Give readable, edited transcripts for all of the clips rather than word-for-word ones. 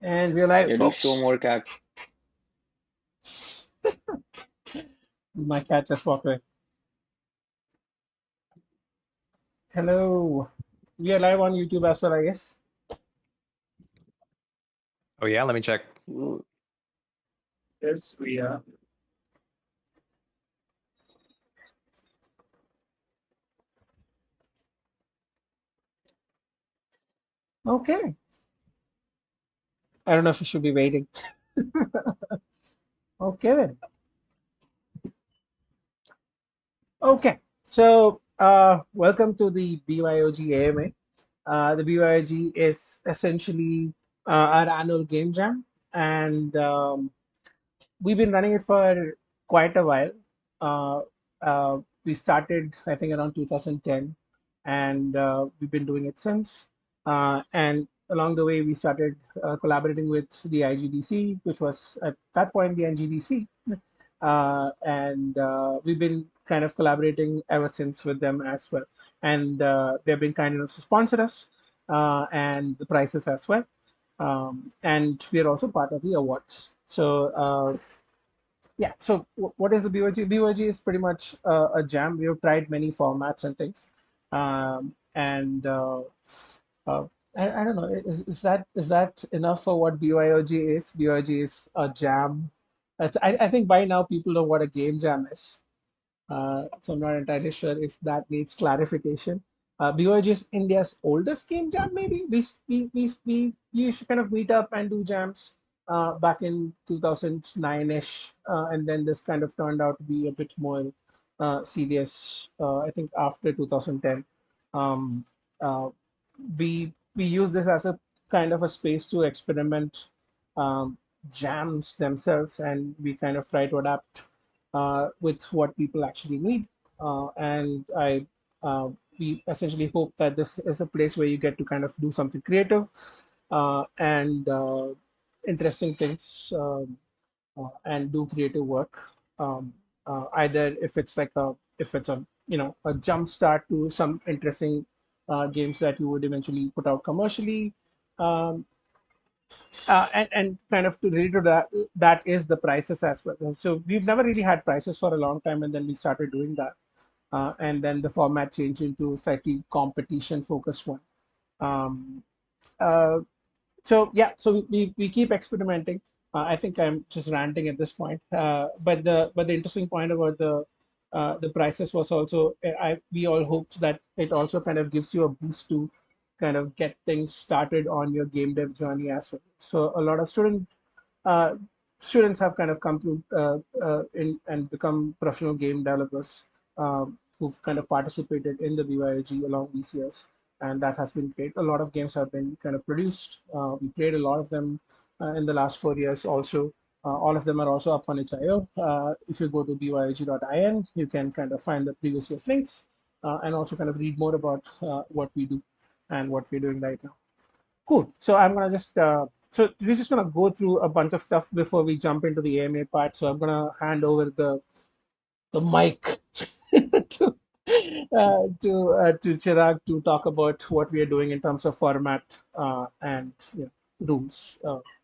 And we're live, Yeah, do show folks. more cat. My cat just walked away. Hello. We are live on YouTube as well, I guess. Oh yeah, let me check. Ooh, Yes, we are. Okay. I don't know if you should be waiting. Okay then. Okay. So, welcome to the BYOG AMA. The BYOG is essentially our annual game jam, and we've been running it for quite a while. Uh, we started, I think, around 2010, and we've been doing it since. And along the way, we started collaborating with the IGDC, which was at that point the NGDC, and we've been kind of collaborating ever since with them as well. And they've been kind enough to sponsor us and the prizes as well. And we are also part of the awards. So yeah, so what is the BYG? BYG is pretty much a jam. We have tried many formats and things, and uh, I don't know. Is that enough for what BYOG is? BYOG is a jam. I think by now people know what a game jam is. So I'm not entirely sure if that needs clarification. BYOG is India's oldest game jam, maybe. We used to kind of meet up and do jams back in 2009-ish, and then this kind of turned out to be a bit more serious, I think, after 2010. Um, uh, we use this as a kind of a space to experiment um, jams themselves, and we kind of try to adapt with what people actually need. And we essentially hope that this is a place where you get to kind of do something creative and interesting things and do creative work. Either if it's a a jump start to some interesting games that you would eventually put out commercially. Um, and kind of to relate to that, that is the prices as well. So we've never really had prices for a long time, and then we started doing that, and then the format changed into a slightly competition focused one. Um, uh, so yeah, so we keep experimenting. I think I'm just ranting at this point, but the interesting point about the prices was also we all hoped that it also kind of gives you a boost to kind of get things started on your game dev journey as well. So a lot of uh, students have kind of come through in and become professional game developers who've kind of participated in the BYOG along these years, and that has been great. A lot of games have been kind of produced. We played a lot of them in the last 4 years also. All of them are also up on itch.io. If you go to BYOG.in, you can kind of find the previous year's links and also kind of read more about what we do and what we're doing right now. Cool. So I'm gonna just so we're just gonna go through a bunch of stuff before we jump into the AMA part. So I'm gonna hand over the mic to Chirag to talk about what we are doing in terms of format and rules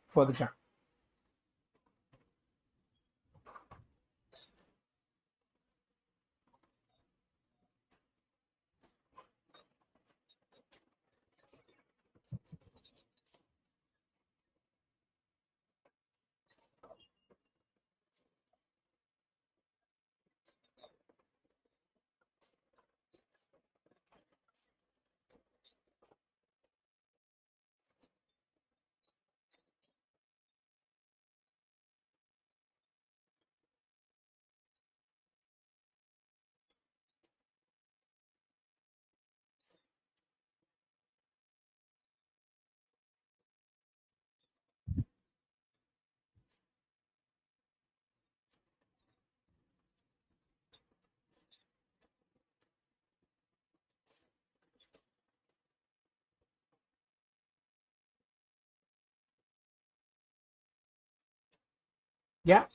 for the jam. Yeah.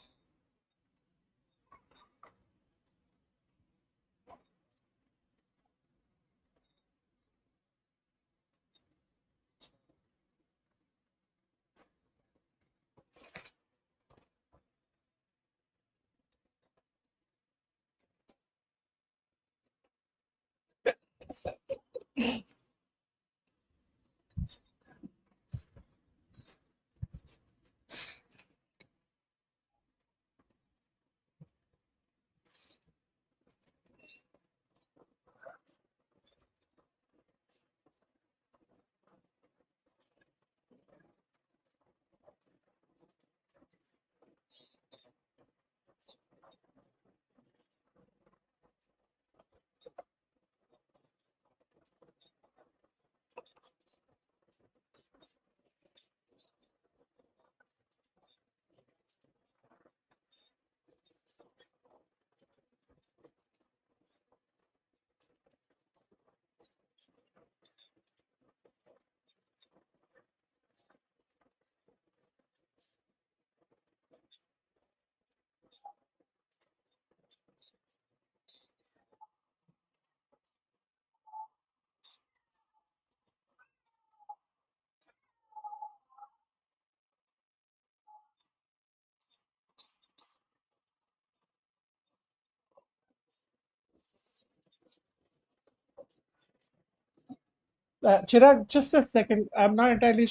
Chirag, just a second. I'm not entirely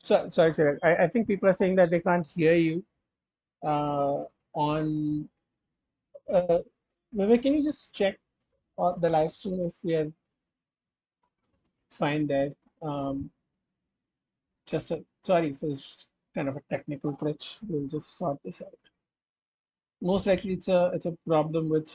sorry, Chirag. I think people are saying that they can't hear you on. Uh, Vivek, can you just check on the live stream if we are fine there? Um, sorry for this kind of a technical glitch. We'll just sort this out. Most likely, it's a problem with.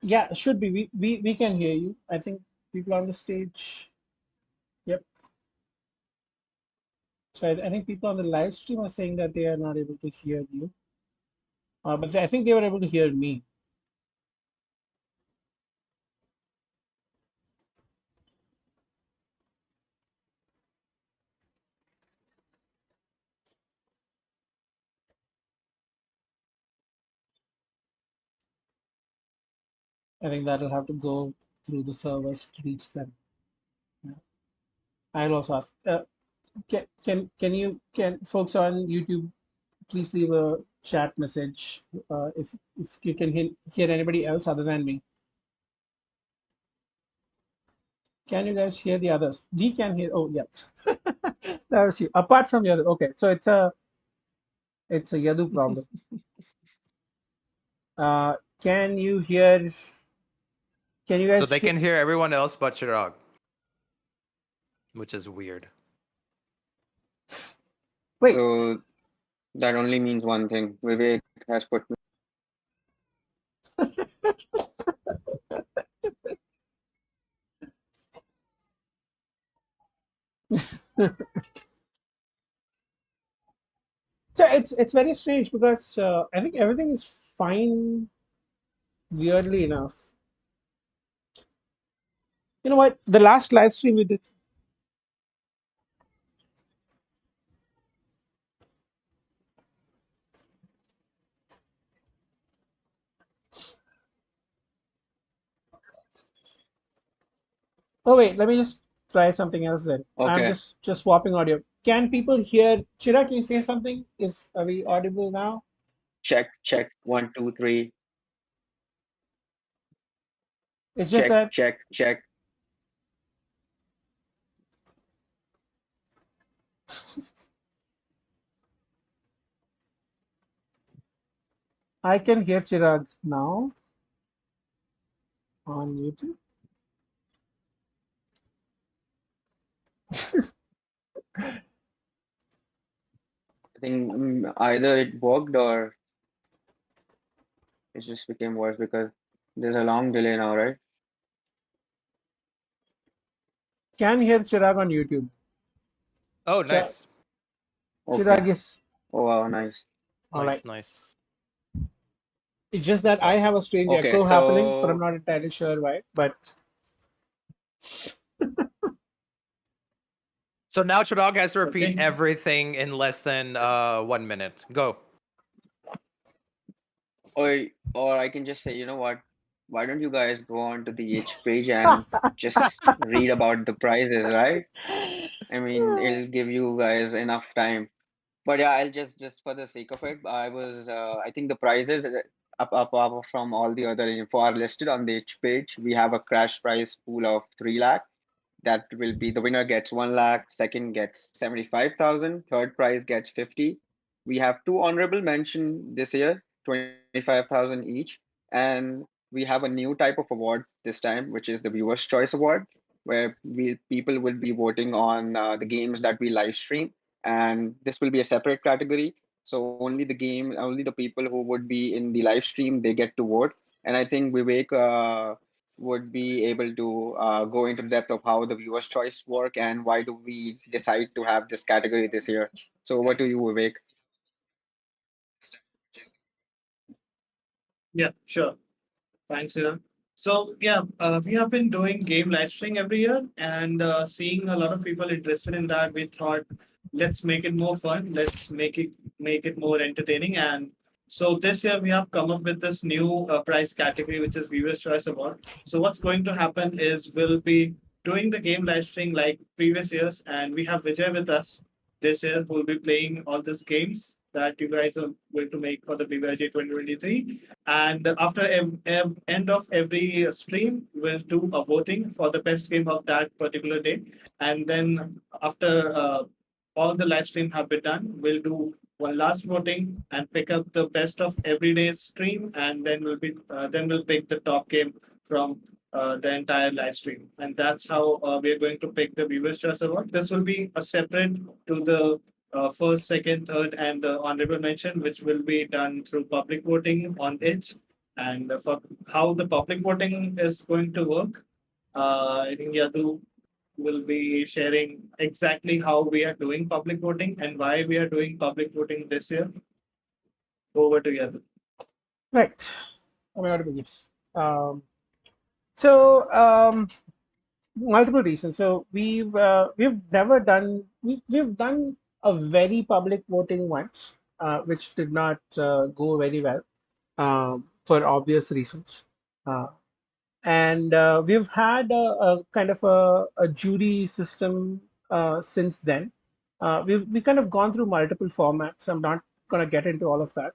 Yeah, it should be. We can hear you. I think people on the stage. Yep. So I think people on the live stream are saying that they are not able to hear you. But I think they were able to hear me. I think that'll have to go through the servers to reach them. Yeah. I'll also ask. Can folks on YouTube please leave a chat message if you can hear anybody else other than me. Can you guys hear the others? D can hear. Oh yeah, that was you. Apart from Yadu, okay. So it's a Yadu problem. Can you hear? Can you So guys they hear? can hear everyone else but Chirag, which is weird. Wait. So that only means one thing. Vivek has put me. So it's very strange because I think everything is fine. Weirdly enough, you know what? The last live stream we did. Oh wait, let me just try something else then. I'm Okay, just swapping audio. Can people hear? Chirag, can you say something? Are we audible now? check. 1, 2, 3. It's just Check, that check, check. I can hear Chirag now on YouTube. I think either it worked or it just became worse because there's a long delay now, right? Can hear Chirag on YouTube. Oh, Ch- nice. Okay. Chirag is Oh wow, nice. all right. Nice, nice. It's just Good that I have stuff. a strange Okay, echo happening, but I'm so not entirely sure why. But So now Chirag has to repeat Okay. everything in less than 1 minute. Go. or I can just say, you know what? Why don't you guys go on to the H page and just read about the prizes, right? I mean, it'll give you guys enough time. But yeah, I'll just for the sake of it, I think the prizes up from all the other info are listed on the each page. We have a crash prize pool of 3 lakh. That will be the winner gets 1 lakh, second gets 75,000, third prize gets 50. We have two honorable mention this year, 25,000 each, and we have a new type of award this time, which is the Viewers Choice Award, where we people will be voting on the games that we live stream, and this will be a separate category. So only the people who would be in the live stream, they get to vote. And I think Vivek would be able to go into depth of how the viewers choice work and why do we decide to have this category this year. So over to you, Vivek. Yeah, sure. Thanks, Iran. So yeah, we have been doing game live streaming every year, and seeing a lot of people interested in that, we thought let's make it more fun. Let's make it more entertaining. And so this year we have come up with this new prize category, which is Viewers Choice Award. So what's going to happen is we'll be doing the game live streaming like previous years, and we have Vijay with us. this year who will be playing all these games that you guys are going to make for the BYG 2023. And after end of every stream, we'll do a voting for the best game of that particular day. And then after all the live stream have been done, we'll do one last voting and pick up the best of every day's stream, and then we'll pick the top game from the entire live stream, and that's how we are going to pick the Viewers Choice Award. This will be a separate to the first, second, third, and the honorable mention, which will be done through public voting on it. And for how the public voting is going to work, I think Yadu will be sharing exactly how we are doing public voting and why we are doing public voting this year. Over to Yadu. Right. I mean, audible, yes. So multiple reasons. So we've never done we've done a very public voting once, which did not go very well for obvious reasons. Uh, and we've had a kind of a jury system since then. We kind of gone through multiple formats. I'm not going to get into all of that,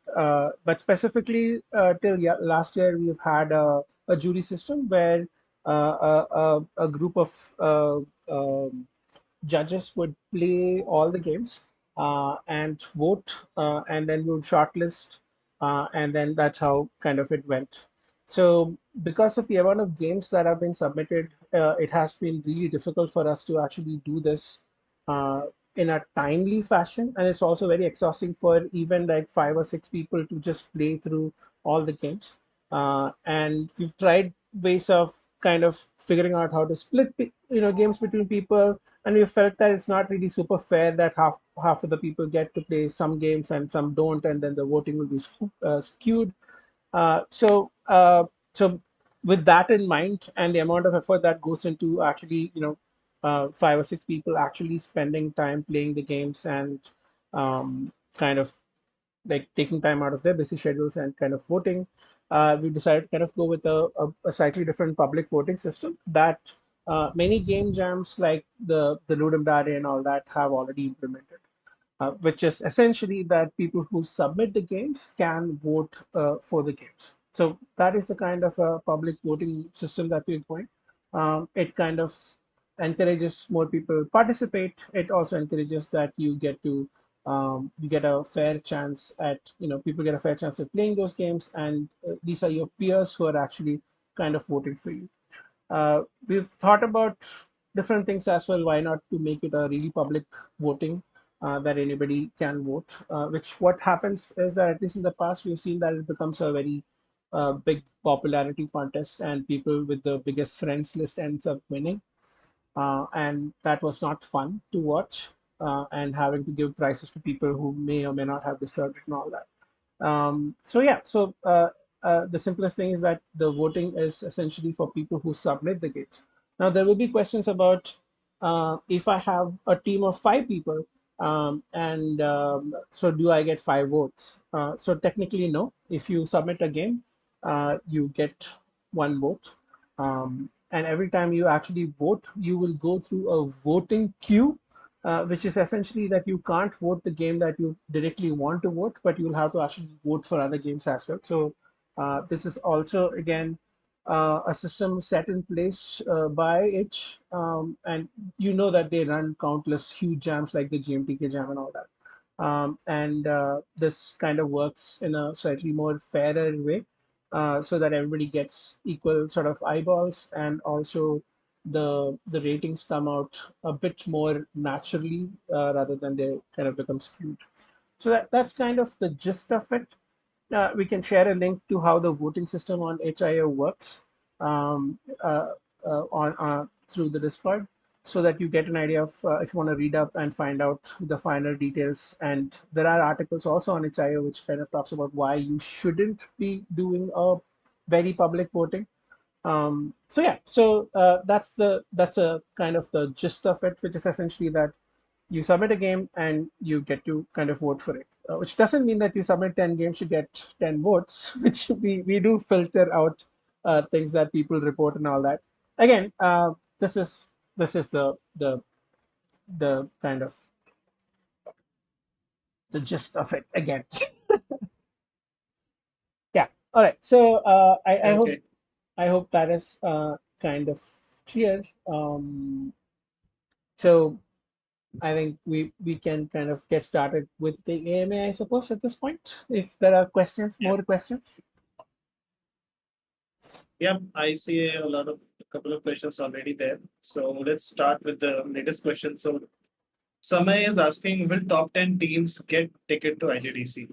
but specifically till last year, we've had a jury system where a group of judges would play all the games and vote, and then we would shortlist, and then that's how kind of it went. So, because of the amount of games that have been submitted, it has been really difficult for us to actually do this uh, in a timely fashion, and it's also very exhausting for even like 5 or 6 people to just play through all the games. And we've tried ways of kind of figuring out how to split, games between people, and we felt that it's not really super fair that half of the people get to play some games and some don't, and then the voting will be skewed. So with that in mind, and the amount of effort that goes into actually, 5 or 6 people actually spending time playing the games and kind of like taking time out of their busy schedules and kind of voting, we decided to kind of go with a slightly different public voting system that many game jams like the Ludum Dare and all that have already implemented, which is essentially that people who submit the games can vote for the games. So that is the kind of public voting system that we're going. It kind of encourages more people participate. It also encourages that you get a fair chance at, people get a fair chance at playing those games, and these are your peers who are actually kind of voting for you. We've thought about different things as well. Why not to make it a really public voting that anybody can vote? Which what happens is that at least in the past we've seen that it becomes a very big popularity contest, and people with the biggest friends list ends up winning, and that was not fun to watch. And having to give prizes to people who may or may not have deserved it and all that. So the simplest thing is that the voting is essentially for people who submit the games. Now there will be questions about if I have a team of 5 people, and so do I get 5 votes? So technically, no. If you submit a game, you get 1 vote. And every time you actually vote, you will go through a voting queue, which is essentially that you can't vote the game that you directly want to vote, but you'll have to actually vote for other games as well. So this is also again a system set in place by itch, and you know that they run countless huge jams like the GMTK jam and all that. And this kind of works in a slightly more fairer way, so that everybody gets equal sort of eyeballs, and also the ratings come out a bit more naturally, rather than they kind of become skewed. So that's kind of the gist of it. We can share a link to how the voting system on HIO works, um, on through the Discord, so that you get an idea of, if you want to read up and find out the finer details. And there are articles also on HIO which kind of talks about why you shouldn't be doing a very public voting. So that's a kind of the gist of it, which is essentially that you submit a game and you get to kind of vote for it, which doesn't mean that you submit 10 games to get 10 votes, which we do filter out things that people report and all that. Again, this is the kind of the gist of it again. Yeah. All right. So Okay. I hope that is kind of clear. So I think we can kind of get started with the AMA, I suppose, at this point. If there are questions, Yeah. more questions. Yeah, I see a couple of questions already there. So let's start with the latest question. So Samay is asking, will top 10 teams get ticket to IGDC?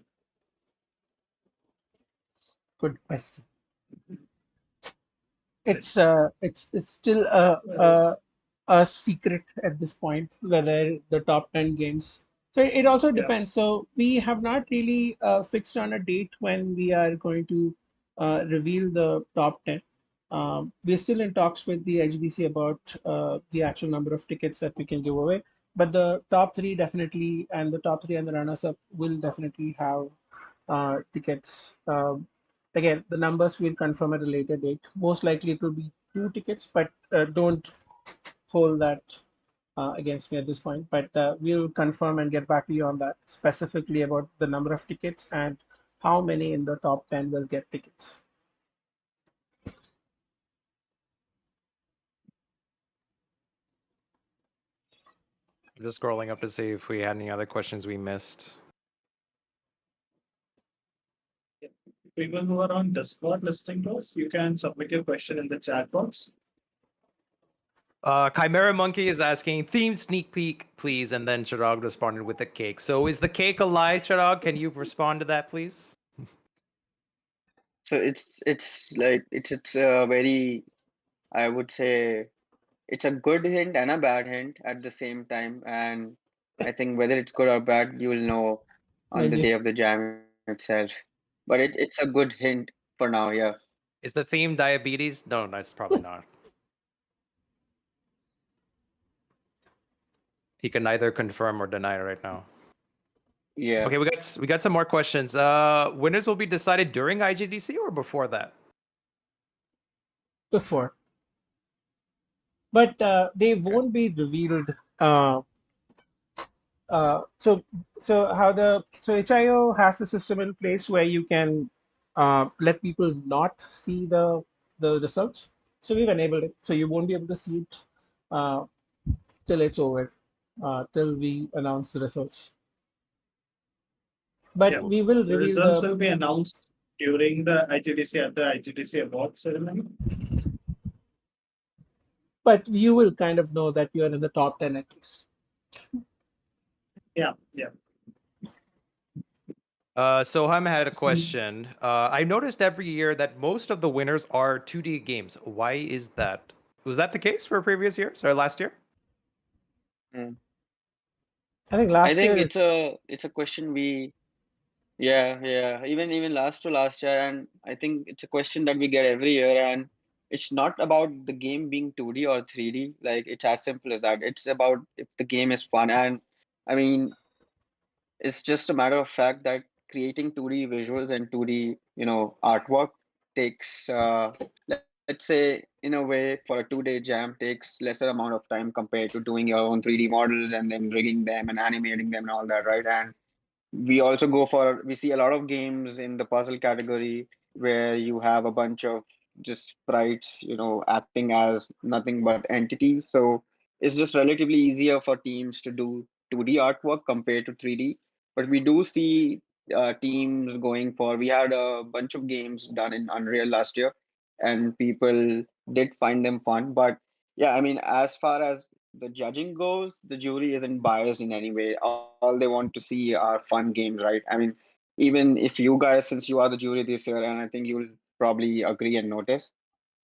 Good question. Right. It's still a secret at this point whether the top 10 games. So it also Yeah. depends. So we have not really fixed on a date when we are going to reveal the top 10. We're still in talks with the HBC about the actual number of tickets that we can give away. But the top three definitely, and the top three and the runners up will definitely have tickets. Again, the numbers we'll confirm at a later date. Most likely it will be two tickets, but don't hold that against me at this point. But we'll confirm and get back to you on that specifically about the number of tickets and how many in the top 10 will get tickets. I'm just scrolling up to see if we had any other questions we missed. Yeah. People who are on Discord listening to us, you can submit your question in the chat box. Chimera Monkey is asking theme sneak peek, please, and then Chirag responded with a cake. So is the cake a lie, Chirag? Can you respond to that, please? So it's a very, I would say, it's a good hint and a bad hint at the same time. And I think whether it's good or bad, you will know on When the you day of the jam itself. But it's a good hint for now, yeah. Is the theme diabetes? No, that's probably not. He can neither confirm or deny right now. Yeah. Okay, we got some more questions. Winners will be decided during IGDC or before that? before, but they Okay. won't be revealed. So how the HIO has a system in place where you can let people not see the results. So we've enabled it, so you won't be able to see it uh, till it's over, till we announce the results. But Yeah. we will The reveal results the. will be announced during the IGDC at the IGDC award ceremony. But you will kind of know that you are in the top 10 at least. Yeah. Yeah. Soham had a question. I noticed every year that most of the winners are 2D games. Why is that? Was that the case for previous years or last year? Mm. I think I last think year. it's a question we, yeah, yeah. Even last year, and I think it's a question that we get every year, and it's not about the game being 2D or 3D. Like it's as simple as that. It's about if the game is fun, and I mean, it's just a matter of fact that creating 2D visuals and 2D, artwork takes, let's say, in a way, for a 2-day jam takes lesser amount of time compared to doing your own 3D models and then rigging them and animating them and all that, right? And we see a lot of games in the puzzle category where you have a bunch of just sprites, acting as nothing but entities. So it's just relatively easier for teams to do 2D artwork compared to 3D. But we do see teams going for, we had a bunch of games done in Unreal last year, and people did find them fun. But yeah, I mean, as far as the judging goes, the jury isn't biased in any way. All they want to see are fun games, right? I mean, even if you guys, since you are the jury this year, and I think you'll probably agree and notice,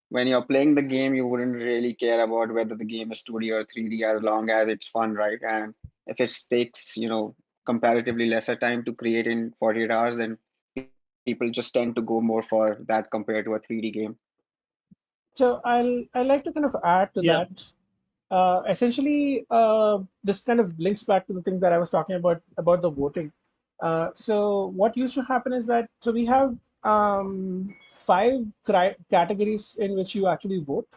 when you're playing the game, you wouldn't really care about whether the game is 2D or 3D as long as it's fun, right? And if it takes, comparatively lesser time to create in 48 hours, then people just tend to go more for that compared to a 3D game. So I like to kind of add to Yeah. that. Essentially, this kind of links back to the thing that I was talking about the voting. So what used to happen is that we have five categories in which you actually vote,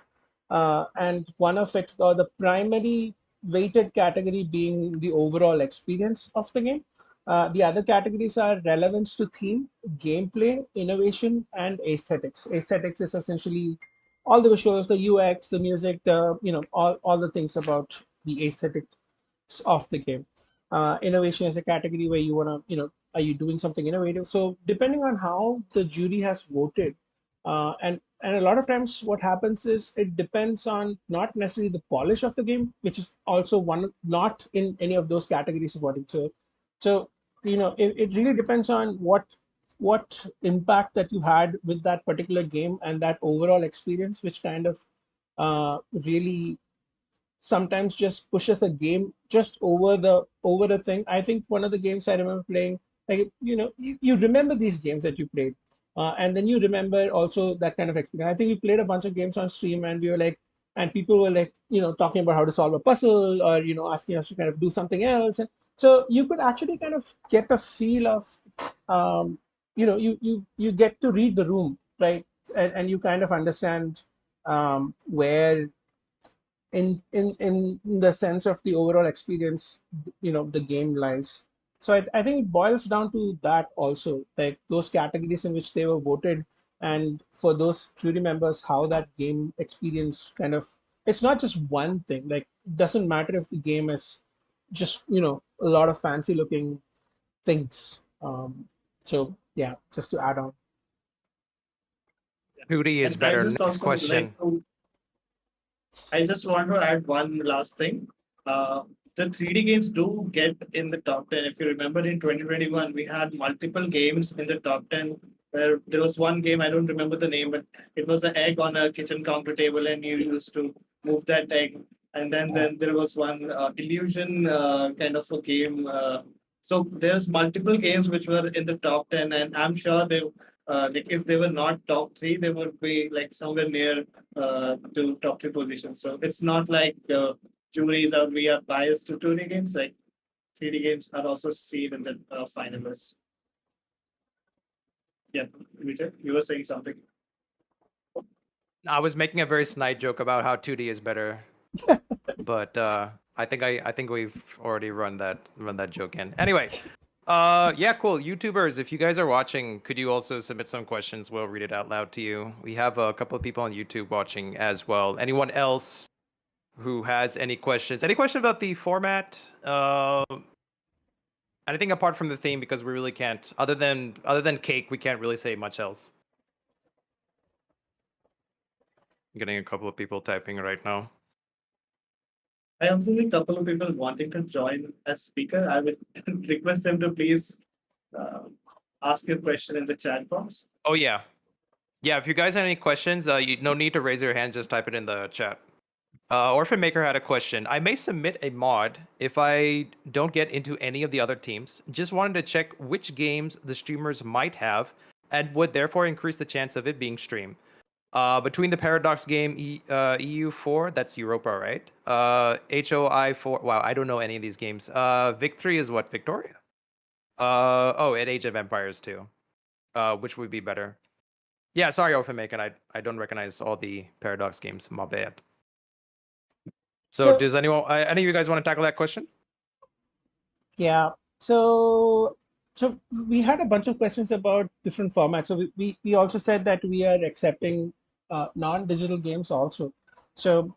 and one of it, or the primary weighted category, being the overall experience of the game. The other categories are relevance to theme, gameplay, innovation, and aesthetics. Aesthetics is essentially all the visuals, the UX, the music, the all the things about the aesthetic of the game. Innovation is a category where you want to, are you doing something innovative? So depending on how the jury has voted, and a lot of times what happens is it depends on not necessarily the polish of the game, which is also one not in any of those categories of voting. So it really depends on what impact that you had with that particular game and that overall experience, which kind of really sometimes just pushes a game just over the thing. I think one of the games I remember playing, like you remember these games that you played, and then you remember also that kind of experience. I think we played a bunch of games on stream, and we were like, and people were like, talking about how to solve a puzzle or asking us to kind of do something else, and so you could actually kind of get a feel of, you get to read the room, right, and you kind of understand where in the sense of the overall experience, the game lies. So I think it boils down to that also, like those categories in which they were voted, and for those jury members, how that game experience kind of, it's not just one thing. Like, it doesn't matter if the game is just a lot of fancy looking things. So yeah, just to add on. Duty is And I better. just Next also question. like to I just want to add one last thing. Uh, the 3D games do get in the top 10. If you remember in 2021, we had multiple games in the top 10 where there was one game, I don't remember the name, but it was an egg on a kitchen counter table and you used to move that egg. And then there was one illusion kind of a game. So there's multiple games which were in the top 10, and I'm sure they, like if they were not top three, they would be like somewhere near to top three positions. So it's not like juries are we are biased to 2D games. Like 3D games are also seen in the finalists. Yeah, Vijay, you were saying something. I was making a very snide joke about how 2D is better, but I think we've already run that joke in. Anyway, yeah, cool. YouTubers, if you guys are watching, could you also submit some questions? We'll read it out loud to you. We have a couple of people on YouTube watching as well. Anyone else who has any questions? Any question about the format? Anything apart from the theme, because we really can't. Other than cake, we can't really say much else. I'm getting a couple of people typing right now. I also see a couple of people wanting to join as speaker. I would request them to please uh, ask your question in the chat box. Oh yeah, yeah. If you guys have any questions, you no need to raise your hand. Just type it in the chat. Orphan Maker had a question. I may submit a mod if I don't get into any of the other teams. Just wanted to check which games the streamers might have and would therefore increase the chance of it being streamed. Between the Paradox game EU4, that's Europa, right? HOI4. Wow, I don't know any of these games. Victory is what? Victoria? Oh, at Age of Empires too. Which would be better? Yeah, sorry, Orphan Maker. I don't recognize all the Paradox games. My bad. So, does any of you guys want to tackle that question? Yeah. So we had a bunch of questions about different formats. So we also said that we are accepting non-digital games also. So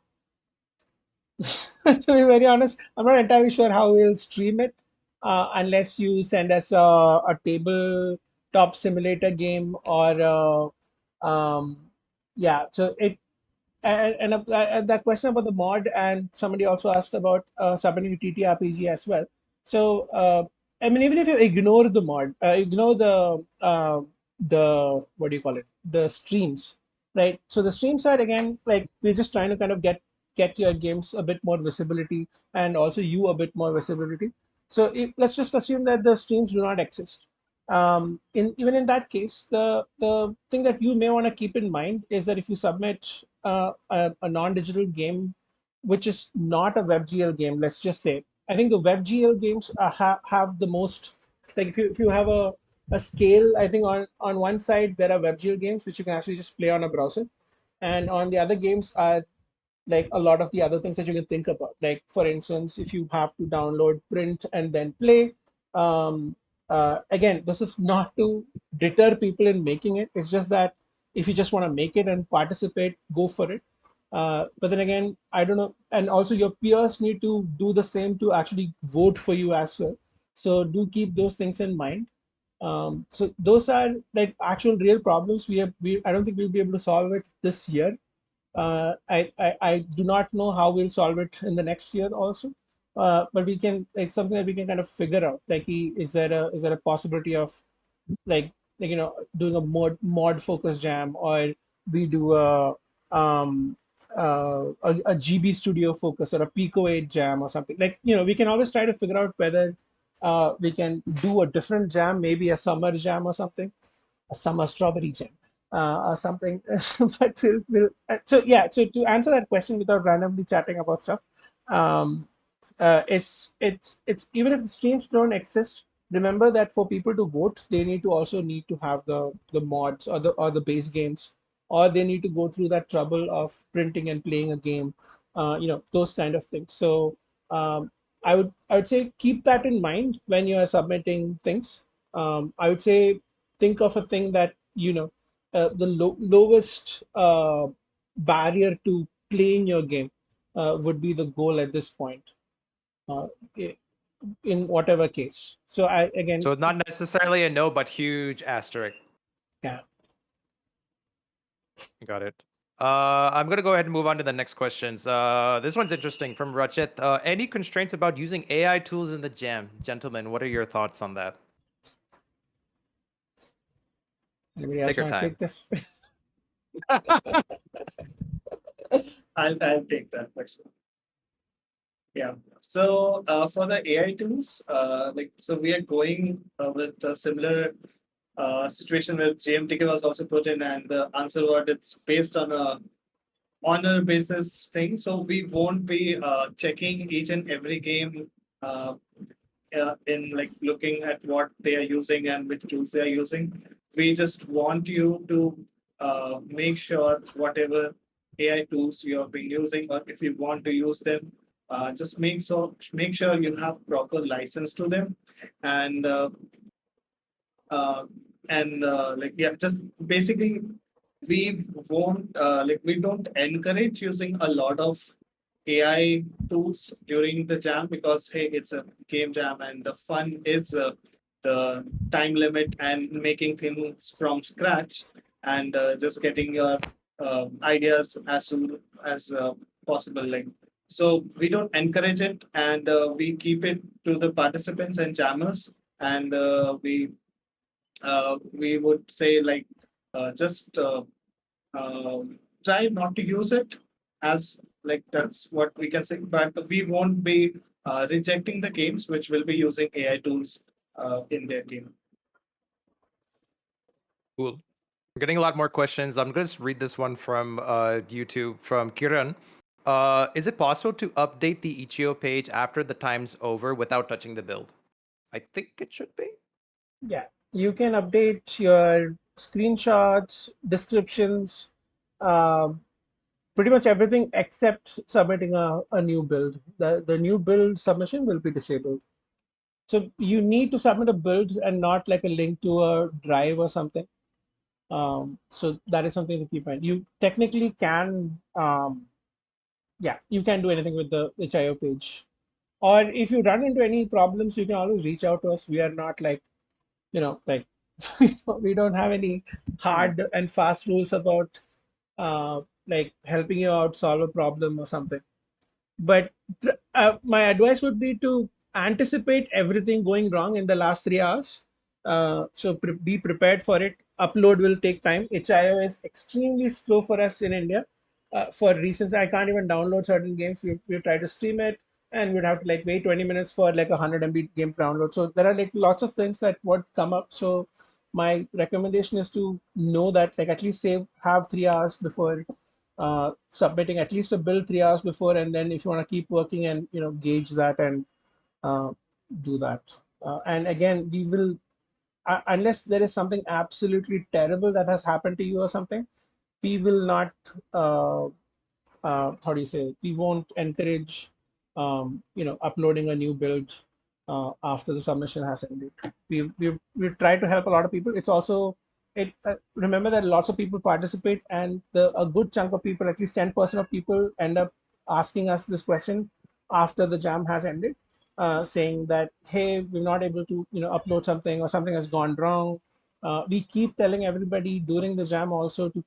to be very honest, I'm not entirely sure how we'll stream it, unless you send us a tabletop simulator game or yeah. So it and that question about the mod, and somebody also asked about submitting to TTRPG as well. So I mean, even if you ignore the mod, ignore the what do you call it, the streams, right? So the streams are, again, like, we're just trying to kind of get your games a bit more visibility, and also you a bit more visibility. So let's just assume that the streams do not exist. In even in that case, the thing that you may want to keep in mind is that if you submit a non-digital game, which is not a WebGL game, let's just say, I think the WebGL games have the most, like, if you have a scale, I think on one side there are WebGL games which you can actually just play on a browser, and on the other games are like a lot of the other things that you can think about. Like, for instance, if you have to download, print, and then play, um, again, this is not to deter people in making it. It's just that if you just want to make it and participate, go for it. But then again, I don't know. And also, your peers need to do the same to actually vote for you as well. So do keep those things in mind. So those are like actual real problems. I don't think we'll be able to solve it this year. I do not know how we'll solve it in the next year also. But we can, like, something that we can kind of figure out. Like, is there a possibility of doing a mod focus jam, or we do a GB Studio focus or a Pico 8 jam or something. Like, we can always try to figure out whether we can do a different jam, maybe a summer jam or something, a summer strawberry jam, or something. But so yeah. So to answer that question without randomly chatting about stuff, um, it's even if the streams don't exist, remember that for people to vote, they need to have the mods or the base games, or they need to go through that trouble of printing and playing a game, those kind of things. So um, I would say keep that in mind when you are submitting things. I would say think of a thing that the lowest barrier to playing your game would be the goal at this point, uh, i- in whatever case. So I again, So not necessarily a no, but huge asterisk. yeah, Got it. I'm gonna go ahead and move on to the next questions. This one's interesting from Rachit. Any constraints about using AI tools in the jam, gentlemen? What are your thoughts on that? anybody Take else your want to time. take this? I'll take that question. Yeah. So for the AI tools, so we are going with a similar situation where JMTK was also put in, and the answer was it's based on a honor basis thing. So we won't be checking each and every game uh, in like looking at what they are using and which tools they are using. We just want you to make sure whatever AI tools you have been using, or if you want to use them, just make sure you have proper license to them, and uh, like yeah, just basically we won't we don't encourage using a lot of AI tools during the jam, because hey, it's a game jam and the fun is the time limit and making things from scratch, and just getting your ideas as soon as possible. Like, so we don't encourage it, and we keep it to the participants and jammers, and we would say like just try not to use it, as like that's what we can say, but we won't be rejecting the games which will be using AI tools in their game. Cool. We're getting a lot more questions. I'm going to read this one from YouTube from Kiran. Is it possible to update the Ichio page after the time's over without touching the build? I think it should be. Yeah, you can update your screenshots, descriptions, um, pretty much everything except submitting a new build. The new build submission will be disabled. So you need to submit a build and not like a link to a drive or something. So that is something to keep in mind. You technically can, yeah, you can do anything with the HIO page. Or if you run into any problems, you can always reach out to us. We are not like, like we don't have any hard and fast rules about like helping you out solve a problem or something. But my advice would be to anticipate everything going wrong in the last 3 hours. So be prepared for it. Upload will take time. HIO is extremely slow for us in India for reasons I can't even download certain games. We try to stream it, and we'd have to like wait 20 minutes for like a 100 MB game download. So there are like lots of things that would come up. So my recommendation is to know that, like, at least have 3 hours before submitting, at least a bill 3 hours before, and then if you want to keep working and gauge that and uh, do that. And again, we will, unless there is something absolutely terrible that has happened to you or something, we will not. How do you say? We won't encourage, uploading a new build after the submission has ended. We've tried to help a lot of people. It's also it remember that lots of people participate, and a good chunk of people, at least 10% of people, end up asking us this question after the jam has ended, saying that hey, we're not able to upload something, or something has gone wrong. We keep telling everybody during the jam also to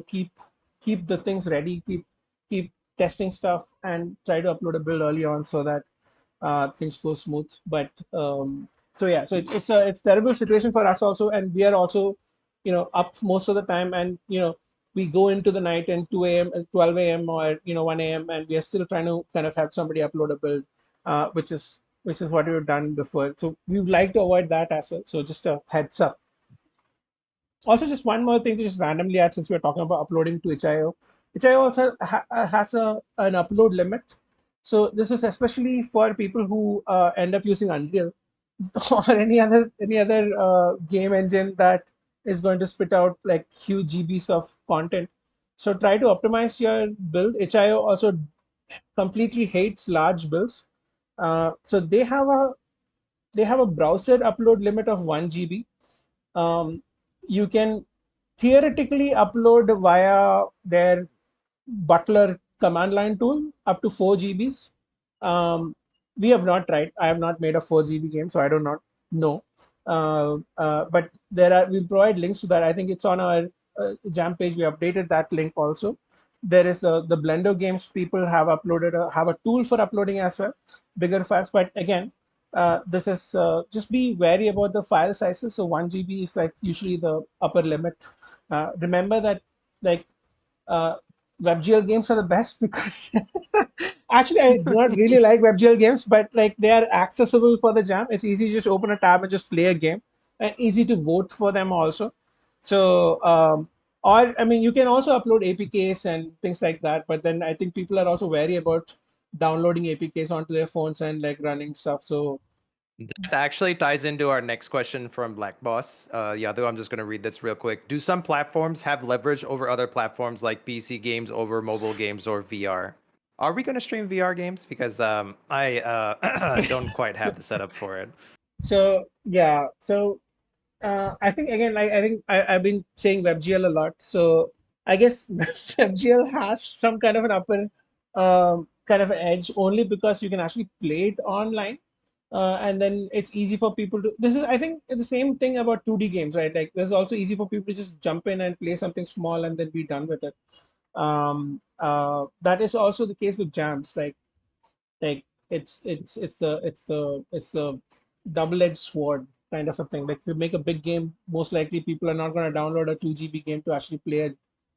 keep the things ready, keep testing stuff, and try to upload a build early on so that things go smooth. But so yeah, so it's terrible situation for us also, and we are also up most of the time, and we go into the night and 2 a.m. 12 a.m. or 1 a.m. and we are still trying to kind of have somebody upload a build, which is what we've done before. So we would like to avoid that as well. So just a heads up. Also, just one more thing to just randomly add, since we're talking about uploading to itch.io. Itch.io also has an upload limit. So this is especially for people who end up using Unreal or any other game engine that is going to spit out like huge GBs of content. So try to optimize your build. Itch.io also completely hates large builds. So they have a browser upload limit of 1 GB. You can theoretically upload via their Butler command line tool up to 4 GBs. We have not tried. I have not made a 4 GB game, so I do not know. But we provide links to that. I think it's on our Jam page. We updated that link also. There is the Blender games people have a tool for uploading as well, bigger files. But again, this is just be wary about the file sizes. So 1 GB is like usually the upper limit. Remember that like uh, WebGL games are the best because actually I do not really like WebGL games, but like they are accessible for the jam. It's easy to just open a tab and just play a game, and easy to vote for them also. So or I mean, you can also upload APKs and things like that, but then I think people are also wary about downloading APKs onto their phones and like running stuff. So That actually ties into our next question from Black Boss. Yadu, I'm just going to read this real quick. Do some platforms have leverage over other platforms like PC games over mobile games or VR? Are we going to stream VR games? Because I don't quite have the setup for it. so yeah, so I think again, like I think I've been saying WebGL a lot, so I guess WebGL has some kind of an upper kind of an edge only because you can actually play it online, and then it's easy for people to. This is I think it's the same thing about 2D games, right? Like it's also easy for people to just jump in and play something small and then be done with it. That is also the case with jams. Like it's a double-edged sword kind of a thing. Like if you make a big game, most likely people are not going to download a 2 GB game to actually play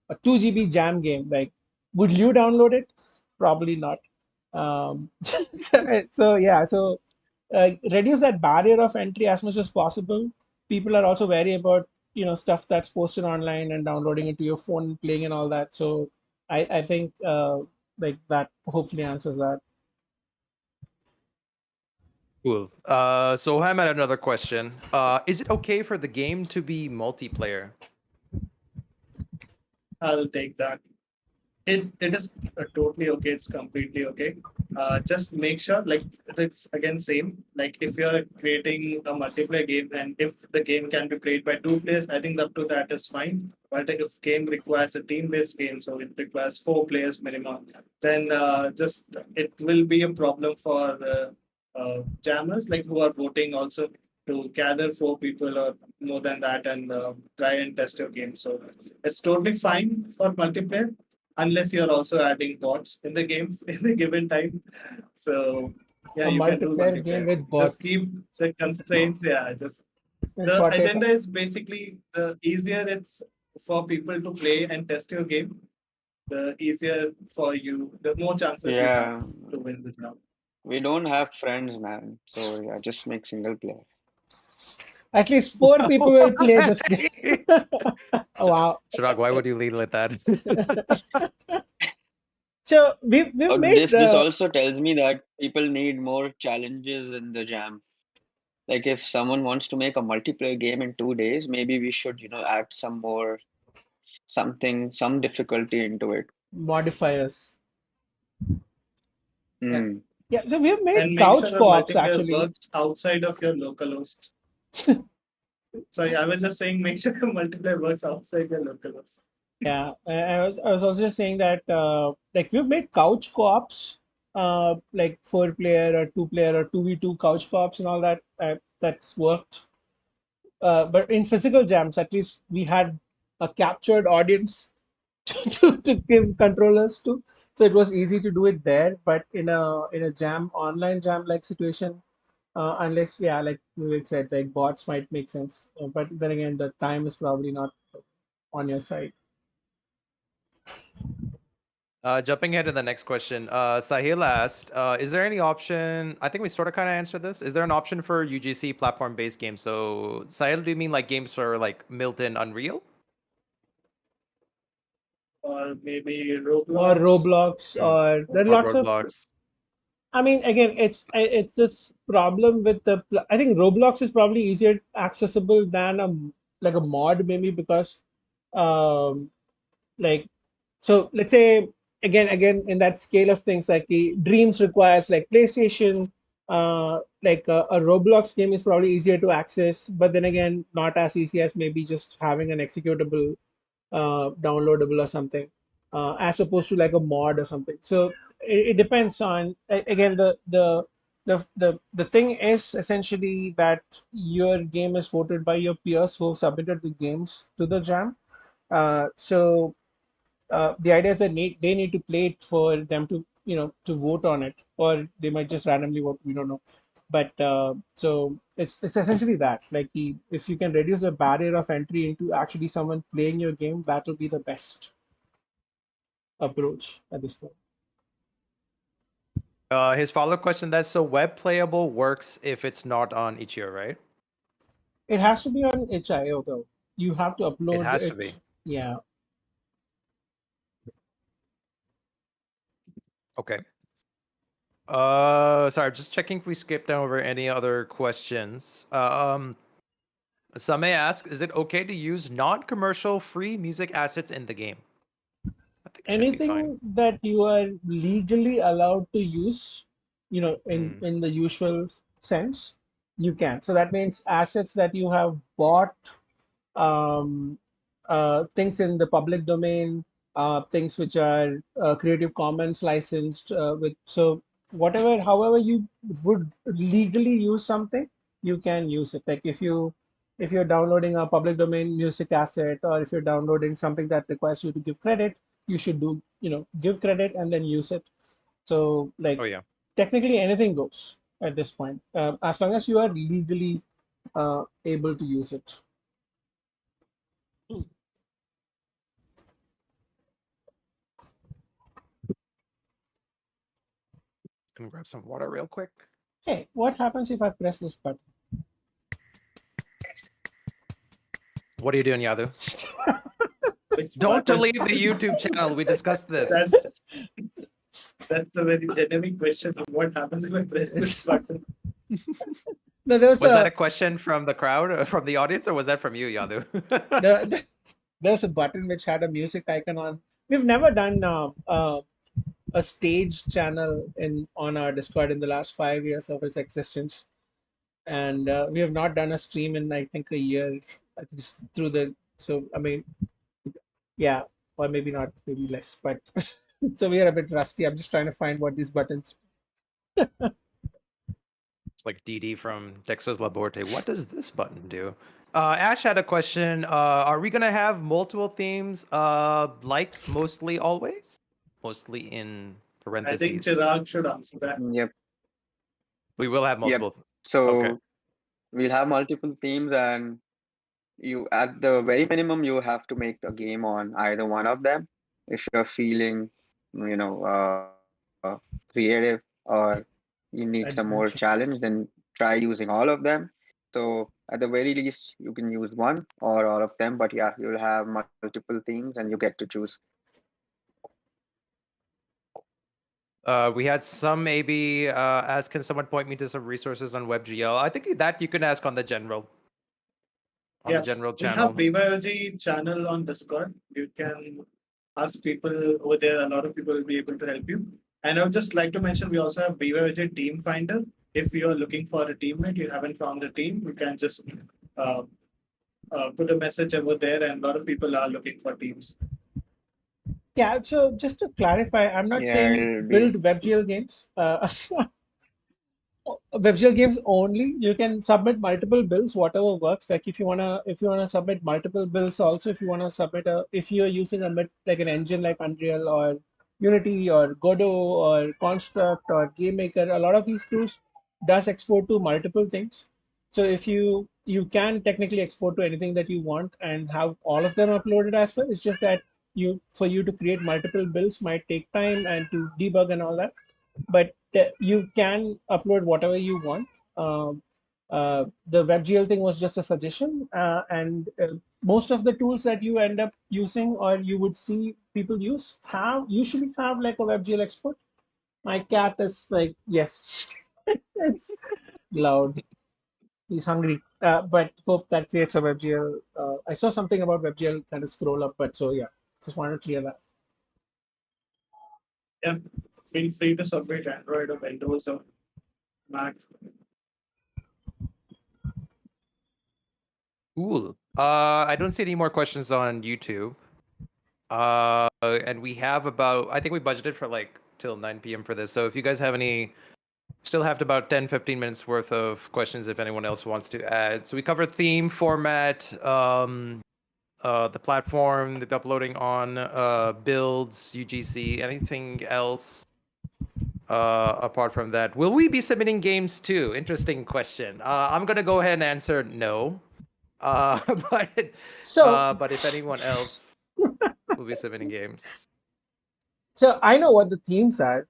a 2 GB jam game. Like, would you download it? Probably not. So yeah, so reduce that barrier of entry as much as possible. People are also wary about stuff that's posted online and downloading it to your phone and playing and all that. So I think like that hopefully answers that. Cool. So I'm at another question. Is it okay for the game to be multiplayer? I'll take that. It is totally okay. It's completely okay. Just make sure, like it's again same. Like if you're creating a multiplayer game, and if the game can be played by 2 players, I think up to that is fine. But if game requires a team-based game, so it requires 4 players minimum, then just it will be a problem for jammers, like who are voting also to gather 4 people or more than that and try and test your game. So it's totally fine for multiplayer unless you're also adding bots in the games in the given time. So yeah, A you can do multiplayer game multiplayer. with Just keep bots the constraints. Yeah, just in the 48 agenda is basically the easier it's for people to play and test your game, the easier for you, the more chances you have Yeah, to win the job. we don't have friends, man. So yeah, just make single player. at least 4 people will play this game. Why? Wow. Chirag, why would you lead with that? So we've made This also tells me that people need more challenges in the jam. Like if someone wants to make a multiplayer game in 2 days, maybe we should, add some more some difficulty into it. modifiers. Yeah. Hmm. Yeah, so we have made And make sure couch the co-ops multiplayer actually. works outside of your local host. Sorry, I was just saying make sure the multiplayer works outside your local host. Yeah, I was also just saying that like we've made couch co-ops, like 4 player or 2 player or 2v2 couch co-ops and all that. That's worked. But in physical jams, at least we had a captured audience to give controllers to, so it was easy to do it there. But in a jam, online jam like situation, unless yeah, like Vivek said, like bots might make sense. But then again, the time is probably not on your side. Jumping ahead to the next question, Sahil asked, "Is there any option?" I think we sort of kind of answered this. Is there an option for UGC platform-based games? So, Sahil, do you mean like games for like built-in Unreal Or maybe Or Roblox. Roblox, or there are or lots of. Roblox? I mean, again, it's this problem with I think Roblox is probably easier accessible than like a mod maybe because um like so let's say again in that scale of things like the dreams requires like PlayStation, like a Roblox game is probably easier to access, but then again not as easy as maybe just having an executable downloadable or something, as opposed to like a mod or something. So it depends on again the thing is essentially that your game is voted by your peers who have submitted the games to the jam. So the idea is that they need to play it for them to to vote on it, or they might just randomly vote. We don't know, but so it's essentially that like if you can reduce the barrier of entry into actually someone playing your game, that will be the best approach at this point. His follow-up question, that's so web playable works if it's not on Itch.io, right? It has to be on HIO though. You have to It upload has to be. it. Yeah. Okay. Sorry, just checking if we skipped over any other questions. Some may ask, is it okay to use non-commercial free music assets in the game? I think it should be fine. Anything that you are legally allowed to use, Mm. in the usual sense, you can. So that means assets that you have bought, um, things in the public domain, things which are Creative Commons licensed, with so whatever, however you would legally use something, you can use it. Like if you're downloading a public domain music asset, or if you're downloading something that requires you to give credit, you should do give credit and then use it. So like Oh yeah. technically anything goes at this point, as long as you are legally able to use it. Just gonna grab some water real quick. Hey, what happens if I press this button? What are you doing, Yadu? Which Don't button? delete the YouTube channel. We discussed this. That's a very genuine question. What happens if I press this button? No, there was Was that a a question from the crowd, from the audience, or was that from you, Yadu? there, there was a button which had a music icon on. We've never done a stage channel in on our Discord in the last 5 years of its existence, and we have not done a stream in I think a year, at least through the. So I mean, yeah, or maybe not, maybe less, but so we are a bit rusty. I'm just trying to find what these buttons. It's like DD from Dexter's Laboratory. What does this button do? Ash had a question. Are we gonna have multiple themes? Like mostly always? Mostly in I think parentheses. Chirag should answer that. Yep. We will have Yep. multiple. Okay. So we'll have multiple themes, and you at the very minimum you have to make the game on either one of them. If you're feeling, creative, or you need some more challenge, Adventurous. then try using all of them. So at the very least, you can use one or all of them. But yeah, you'll have multiple themes, and you get to choose. We had some maybe ask, can someone point me to some resources on WebGL? I think that you can ask on the general Yeah, we have channel. BYOG channel on Discord. You can ask people over there. A lot of people will be able to help you. And I would just like to mention we also have BYOG Team Finder. If you are looking for a teammate, you haven't found a team, you can just uh, put a message over there, and a lot of people are looking for teams. Yeah, so just to clarify, I'm not Yeah, saying it'll build be. WebGL games. WebGL games only. You can submit multiple bills, whatever works. Like if you wanna submit multiple bills, also if you wanna submit if you're using like an engine like Unreal or Unity or Godot or Construct or GameMaker, a lot of these tools does export to multiple things. So if you can technically export to anything that you want and have all of them uploaded as well. It's just that for you to create multiple bills might take time and to debug and all that, but you can upload whatever you want. Um, the WebGL thing was just a suggestion, and most of the tools that you end up using or you would see people use have usually have like a WebGL export. My cat is like, yes, it's loud. He's hungry. But hope that creates a WebGL. I saw something about WebGL kind of scroll up, but so yeah, just wanted to clear that. Yeah, feel free to submit Android or Windows or Mac. Cool. I don't see any more questions on YouTube. And we have I think we budgeted for like till 9 p.m. for this. So if you guys have any, still have about 10, 15 minutes worth of questions if anyone else wants to add. So we covered theme, format, the platform, the uploading on, builds, UGC, anything else apart from that. Will we be submitting games too? Interesting question. I'm gonna go ahead and answer no. Uh, but So, but if anyone else will be submitting games. so I know what the themes are.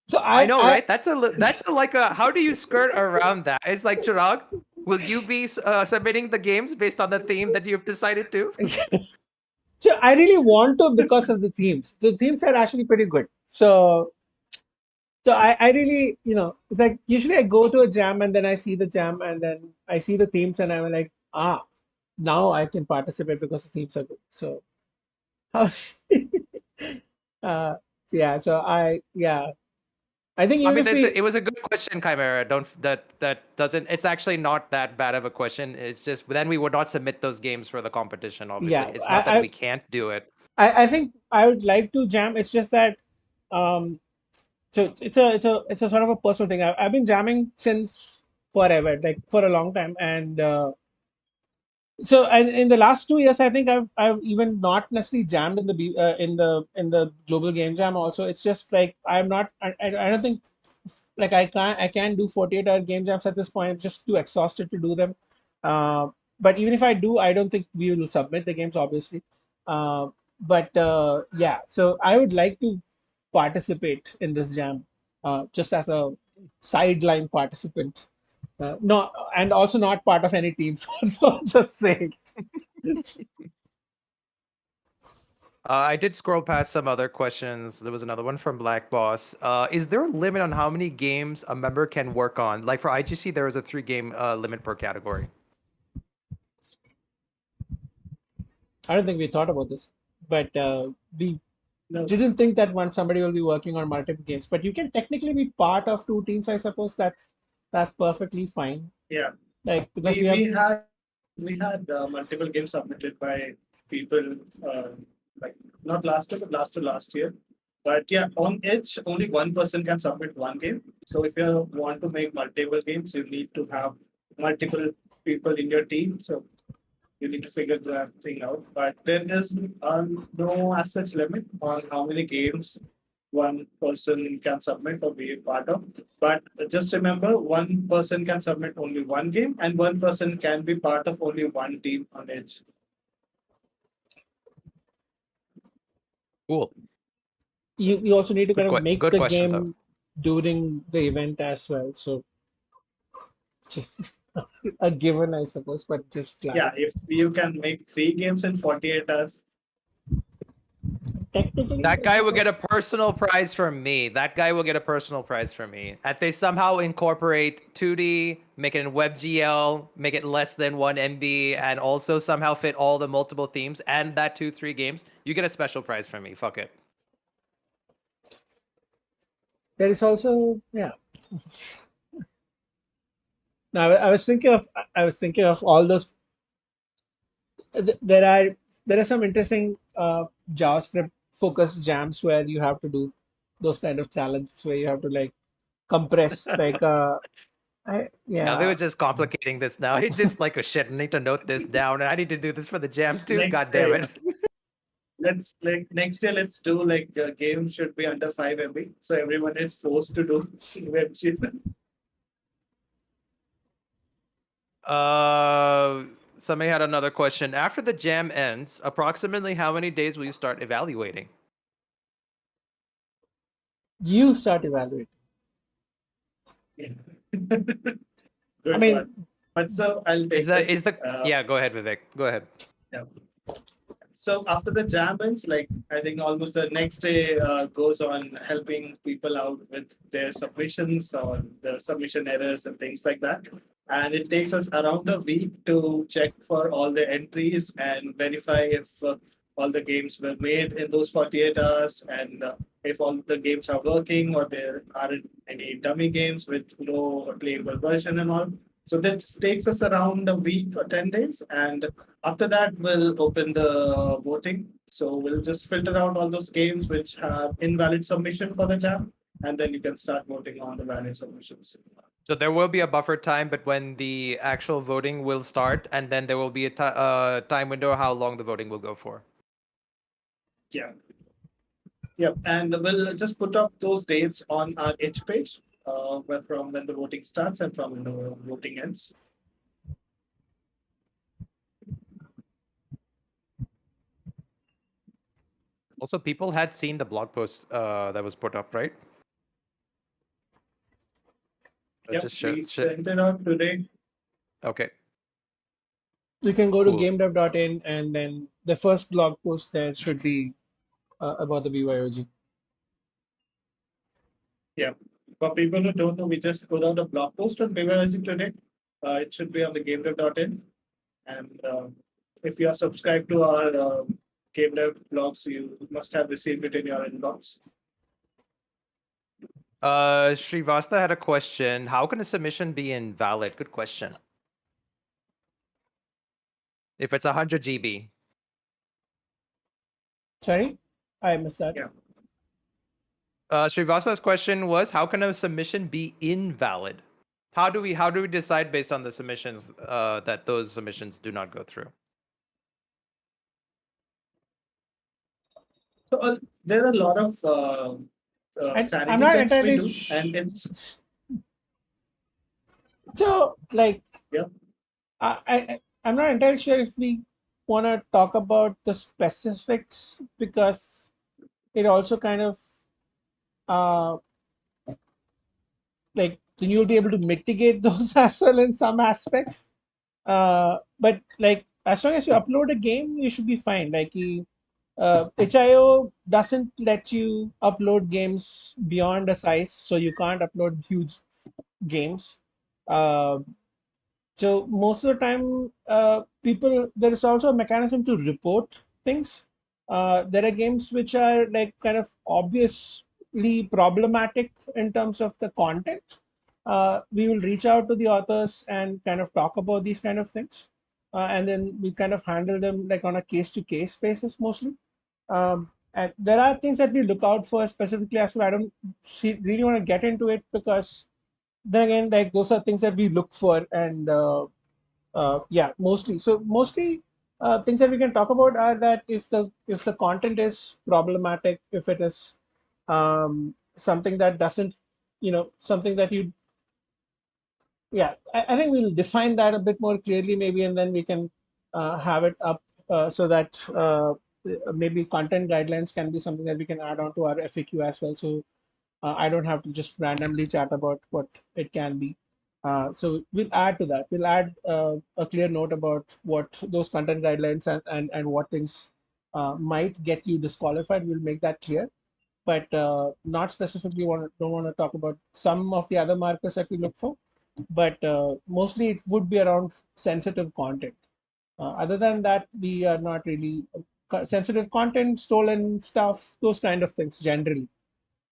So I I, know, I right? That's like a how do you skirt around that? It's like Chirag, will you be submitting the games based on the theme that you've decided to? so I really want to because of the themes. The themes are actually pretty good. So I really, it's like usually I go to a jam and then I see the jam and then I see the themes and I'm like, now I can participate because the themes are good. So, uh, so yeah, I think I even mean, if we, it was a good question, Chimera. Don't that doesn't. It's actually not that bad of a question. It's just then we would not submit those games for the competition. Obviously, yeah, it's not that we can't do it. I think I would like to jam. It's just that, um, so it's a sort of a personal thing. I've been jamming since forever, like for a long time, and and in the last 2 years, I think I've even not necessarily jammed in the global game jam. Also, it's just like I'm not. I don't think like I can't do 48-hour game jams at this point. I'm just too exhausted to do them. Uh, but even if I do, I don't think we will submit the games, obviously. Uh, but yeah, so I would like to participate in this jam, just as a sideline participant. No, and also not part of any teams. So just saying. I did scroll past some other questions. There was another one from Black Boss. Is there a limit on how many games a member can work on? Like for IGC, there was a 3-game limit per category. I don't think we thought about this, but we No, didn't think that once somebody will be working on multiple games. But you can technically be part of two teams, I suppose. That's perfectly fine. yeah, Like because we we have, we had multiple games submitted by people like not last year, but last year. But yeah, on Edge, only one person can submit one game. So if you want to make multiple games, you need to have multiple people in your team. So you need to figure that thing out. But there is no as such limit on how many games one person can submit or be a part of. But just remember, one person can submit only one game, and one person can be part of only one team on Edge. Cool. you also need to kind of make Good the question though. game during the event as well. So just a given, I suppose, but just Yeah, clarify. if you can make 3 games in 48 hours, technically, That I guy will get a suppose. personal prize from me. That guy will get a personal prize from me. If they somehow incorporate 2D, make it in WebGL, make it less than 1 MB, and also somehow fit all the multiple themes and that 2-3 games, you get a special prize from me. Fuck it. There is also, yeah. Now I was thinking of all those. th- There are there are some interesting JavaScript focused jams where you have to do those kind of challenges where you have to like compress like Now they yeah. was just complicating this now. It's just like, oh shit, I need to note this down and I need to do this for the jam too. God Next damn day, it. let's like next year. Let's do like game should be under 5 MB, so everyone is forced to do web shit. Somebody had another question. After the jam ends, approximately how many days will you start evaluating? You start evaluating. I Good one. mean, But so I'll Is take that is this. the Yeah, go ahead, Vivek. Go ahead. Yeah. So after the jam ends, like I think almost the next day goes on helping people out with their submissions or the submission errors and things like that. And it takes us around a week to check for all the entries and verify if all the games were made in those 48 hours and if all the games are working or there aren't any dummy games with no playable version and all. So this takes us around a week or 10 days. And after that, we'll open the voting. So we'll just filter out all those games which have invalid submission for the jam, and then you can start voting on the valid submissions. So there will be a buffer time, but when the actual voting will start, and then there will be a time window how long the voting will go for. Yeah. Yeah. And we'll just put up those dates on our H page from when the voting starts and from when the voting ends. Also, people had seen the blog post that was put up, right? Yep. Just We sent it out today. Okay. you can go to Cool. Gamedev.in and then the first blog post there should be about the BYOG. Yeah. For people who don't know, we just put out a blog post on BYOG today. It should be on the Gamedev.in. And if you are subscribed to our game dev blogs, you must have received it in your inbox. Srivasta had a question. How can a submission be invalid? Good question. If it's 100 GB. Sorry, I missed that. Yeah. Srivasta's question was, how can a submission be invalid? How do we decide based on the submissions that those submissions do not go through? So there are a lot of I'm sanity not checks we entirely do, and it's so like yeah. I'm not entirely sure if we want to talk about the specifics because it also kind of uh, like then you'll be able to mitigate those as well in some aspects. But like as long as you upload a game, you should be fine. Like HIO doesn't let you upload games beyond a size, so you can't upload huge games. Uh, So most of the time, people there is also a mechanism to report things. There are games which are like kind of obviously problematic in terms of the content. We will reach out to the authors and kind of talk about these kind of things, and then we kind of handle them like on a case-to-case basis mostly. And there are things that we look out for specifically as well. I don't really want to get into it because then again, like those are things that we look for, and yeah, mostly things that we can talk about are that if the content is problematic, if it is something that doesn't, something that you, yeah, I think we'll define that a bit more clearly maybe, and then we can have it up so that maybe content guidelines can be something that we can add on to our FAQ as well. So I don't have to just randomly chat about what it can be. So we'll add to that. We'll add a clear note about what those content guidelines and what things might get you disqualified. We'll make that clear, but not specifically don't want to talk about some of the other markers that we look for, but mostly it would be around sensitive content. Other than that, we are not really sensitive content, stolen stuff, those kind of things generally.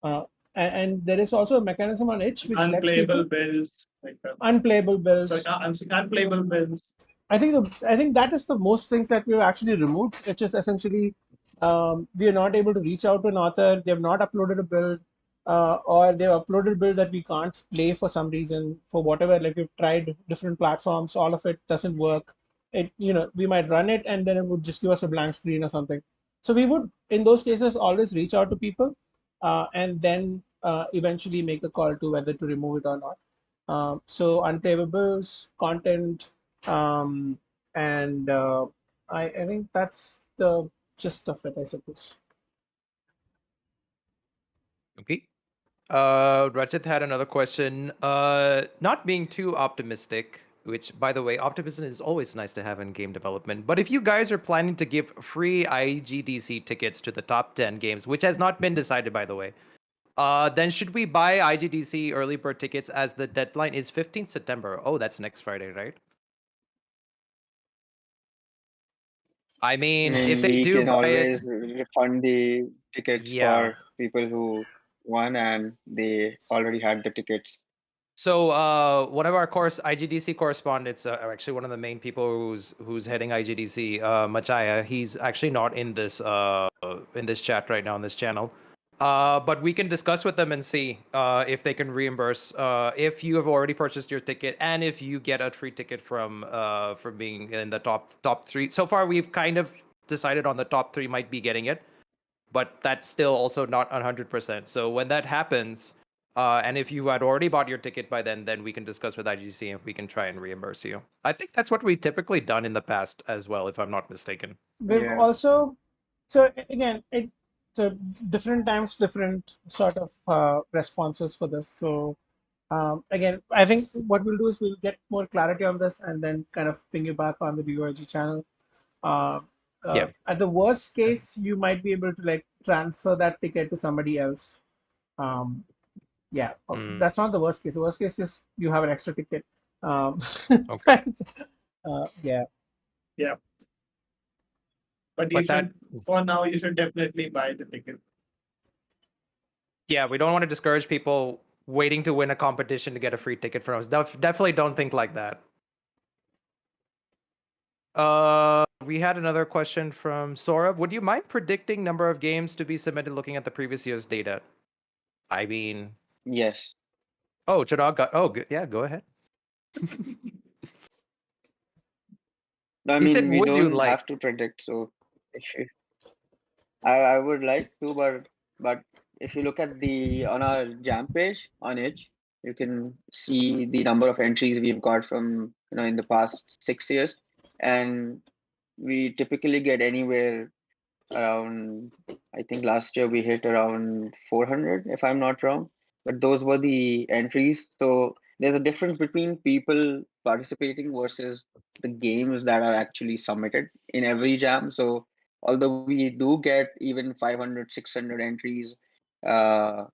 Uh, and there is also a mechanism on itch which lets people Unplayable builds, like unplayable sorry, bills. I'm saying unplayable builds. I think that is the most things that we've actually removed, which is essentially we are not able to reach out to an author. They have not uploaded a build, or they've uploaded a build that we can't play for some reason, for whatever. Like we've tried different platforms, all of it doesn't work. We might run it and then it would just give us a blank screen or something. So we would, in those cases, always reach out to people, and then eventually make a call to whether to remove it or not. So unplayable content, um, and I think that's the gist of it, I suppose. Okay. Rajat had another question. Not being too optimistic, which, by the way, optimism is always nice to have in game development. But if you guys are planning to give free IGDC tickets to the top 10 games, which has not been decided, by the way, then should we buy IGDC early bird tickets as the deadline is 15th September? Oh, that's next Friday, right? I I mean, if mean, they we do can buy it, always refund the tickets yeah. for people who won and they already had the tickets. So one of our course IGDC correspondents, actually one of the main people who's heading IGDC, Machaya, he's actually not in this chat right now on this channel. But we can discuss with them and see if they can reimburse if you have already purchased your ticket and if you get a free ticket from being in the top three. So far, we've kind of decided on the top three might be getting it, but that's still also not 100%. So when that happens, and if you had already bought your ticket by then we can discuss with IGC if we can try and reimburse you. I think that's what we typically done in the past as well, if I'm not mistaken. We've Yeah. also, so again, so different times, different sort of responses for this. So again, I think what we'll do is we'll get more clarity on this and then kind of ping you back on the BYOG channel. Uh, Yeah. at the worst case, you might be able to like transfer that ticket to somebody else. Um, yeah, Mm, that's not the worst case. The worst case is you have an extra ticket. Um, okay. yeah. Yeah, but you But should, for now, you should definitely buy the ticket. yeah, we don't want to discourage people waiting to win a competition to get a free ticket from us. Definitely don't think like that. We had another question from Saurav. Would you mind predicting number of games to be submitted looking at the previous year's data? I mean, Yes. oh, Chirag got. Oh, yeah, go ahead. I He mean, said, we "Would you don't like?" have to predict. So if I would like to, but if you look at the on our jam page on Itch, you can see the number of entries we've got from in the past 6 years, and we typically get anywhere around. I think last year we hit around 400, if I'm not wrong. But those were the entries. So there's a difference between people participating versus the games that are actually submitted in every jam. So although we do get even 500, 600 entries, uh,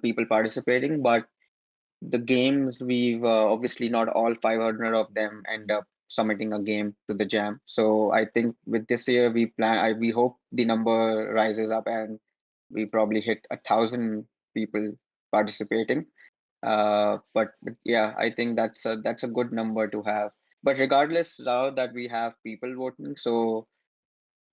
people participating, but the games we've obviously not all 500 of them end up submitting a game to the jam. So I think with this year we hope the number rises up and we probably hit 1,000 people participating. But yeah, I think that's a good number to have. But regardless now that we have people voting, so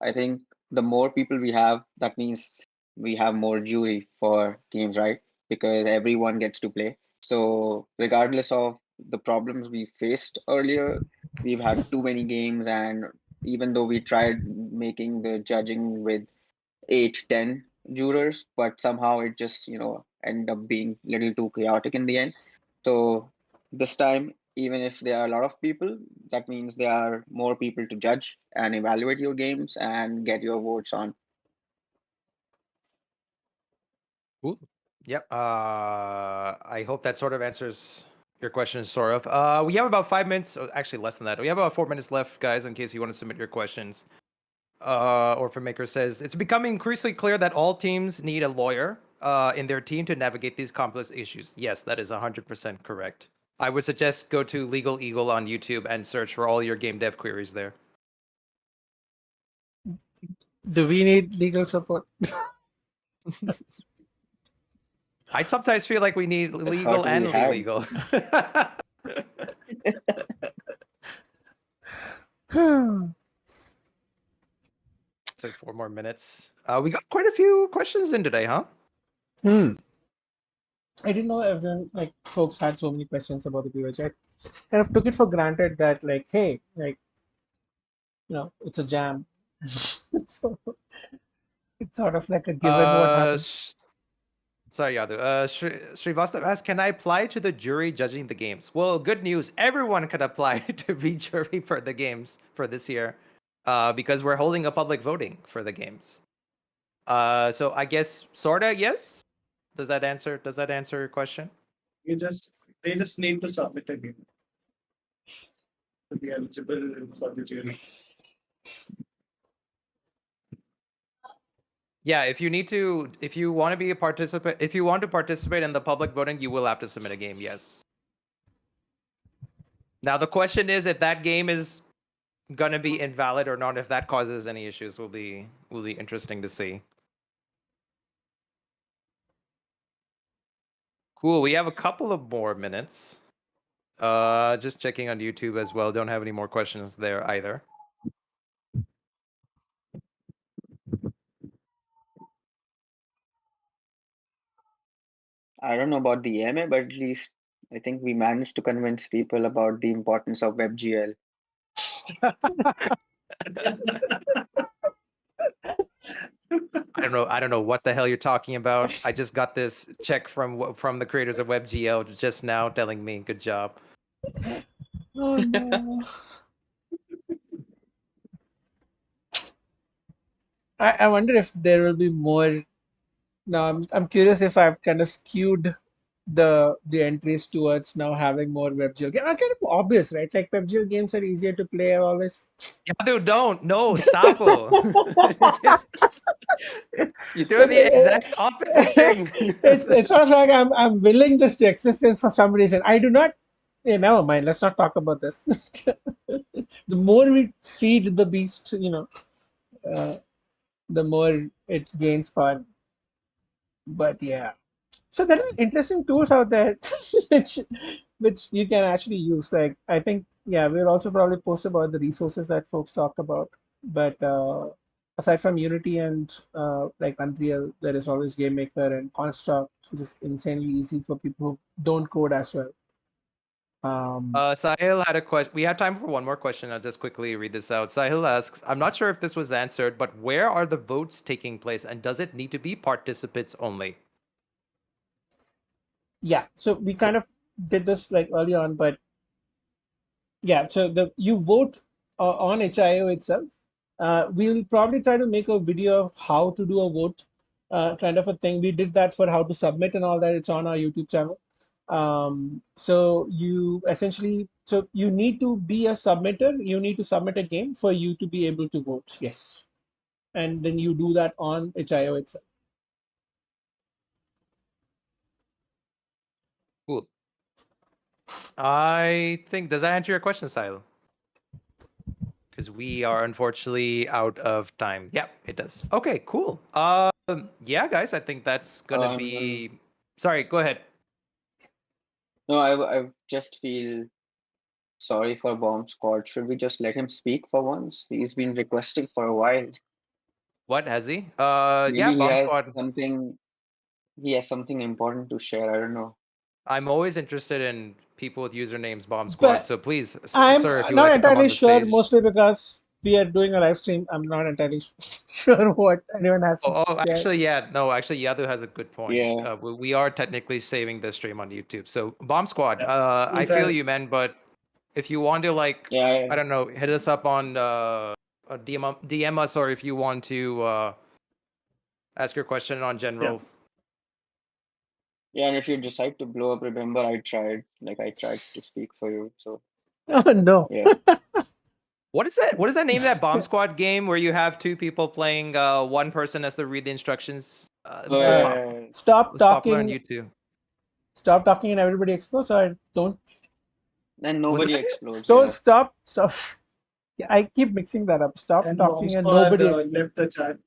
I think the more people we have, that means we have more jury for games, right? Because everyone gets to play. So regardless of the problems we faced earlier, we've had too many games, and even though we tried making the judging with 8, 10 jurors, but somehow it just end up being a little too chaotic in the end. So this time, even if there are a lot of people, that means there are more people to judge and evaluate your games and get your votes on. Cool. Yep. I hope that sort of answers your question, Saurav. We have about 5 minutes. Actually, less than that. We have about 4 minutes left, guys, in case you want to submit your questions. Orphan Maker says it's becoming increasingly clear that all teams need a lawyer in their team to navigate these complex issues. Yes, that is 100% correct. I would suggest go to Legal Eagle on YouTube and search for all your game dev queries there. Do we need legal support? I sometimes feel like we need I legal thought we and had. illegal. So 4 more minutes. We got quite a few questions in today, huh? Hmm. I didn't know everyone, like, folks had so many questions about the BYOG. I kind of took it for granted that, like, hey, like, it's a jam. So it's sort of like a given what happens. Sorry, Yadu. Srivastav asks, can I apply to the jury judging the games? Well, good news. Everyone can apply to be jury for the games for this year because we're holding a public voting for the games. So I guess sorta yes. Does that answer your question? They just need to submit a game to be eligible for the jury. Yeah, if you want to be a participant, if you want to participate in the public voting, you will have to submit a game. Yes. Now the question is if that game is gonna be invalid or not. If that causes any issues, will be interesting to see. Cool. We have a couple of more minutes. Just checking on YouTube as well. Don't have any more questions there either. I don't know about the EMA, but at least I think we managed to convince people about the importance of WebGL. I don't know what the hell you're talking about. I just got this check from the creators of WebGL just now telling me good job. Oh no. I wonder if there will be more. Now I'm curious if I've kind of skewed the entries towards now having more WebGL games. Kind of obvious, right? Like WebGL games are easier to play always. Yadu, don't. No, stop. You're doing But the exact opposite thing. it's sort of like I'm willing just to existence for some reason. I do not. Yeah, never mind. Let's not talk about this. The more we feed the beast, uh, the more it gains fun. But yeah, so there are interesting tools out there which which you can actually use. Like I think, yeah, we'll also probably post about the resources that folks talked about. But aside from Unity and like Unreal, there is always Game Maker and Construct, which is insanely easy for people who don't code as well. Sahil had a question. We have time for one more question. I'll just quickly read this out. Sahil asks, I'm not sure if this was answered, but where are the votes taking place and does it need to be participants only? Yeah, so we So, kind of did this like early on, but yeah, so you vote on HIO itself. We'll probably try to make a video of how to do a vote, kind of a thing. We did that for how to submit and all that. It's on our YouTube channel. So you need to be a submitter. You need to submit a game for you to be able to vote. Yes, and then you do that on HIO itself. cool. I think, does that answer your question, Sahil? Because we are unfortunately out of time. Yeah, it does. Okay, cool. Yeah, guys, I think that's gonna Um, be. Sorry, go ahead. no, I just feel sorry for Bomb Squad. Should we just let him speak for once? He's been requesting for a while. What has he? Yeah, Maybe Bomb Squad. he has something important to share. I don't know. I'm always interested in people with usernames Bomb Squad. But So please, I'm sir, if you would not like to come on entirely the sure, stage. mostly because we are doing a live stream. I'm not entirely sure what anyone has to share. Actually, yeah, no, actually, Yadu has a good point. Yeah, We are technically saving the stream on YouTube. So, Bomb Squad, Yeah. I We'll feel try. you, man. But if you want to, like, yeah, I don't know, hit us up on DM us, or if you want to ask your question on Yeah. general. yeah. And if you decide to blow up, remember I tried to speak for you. So Oh no. yeah, What is that? What is that name of that bomb squad game where you have two people playing? One person has to read the instructions. It was so pop. It Stop was popular on talking. YouTube. Stop talking, and everybody explodes. So I don't. Then Was nobody that it? explodes. Yeah. Stop. Yeah, I keep mixing that up. Stop And Bomb talking, and Squad nobody. left the chat.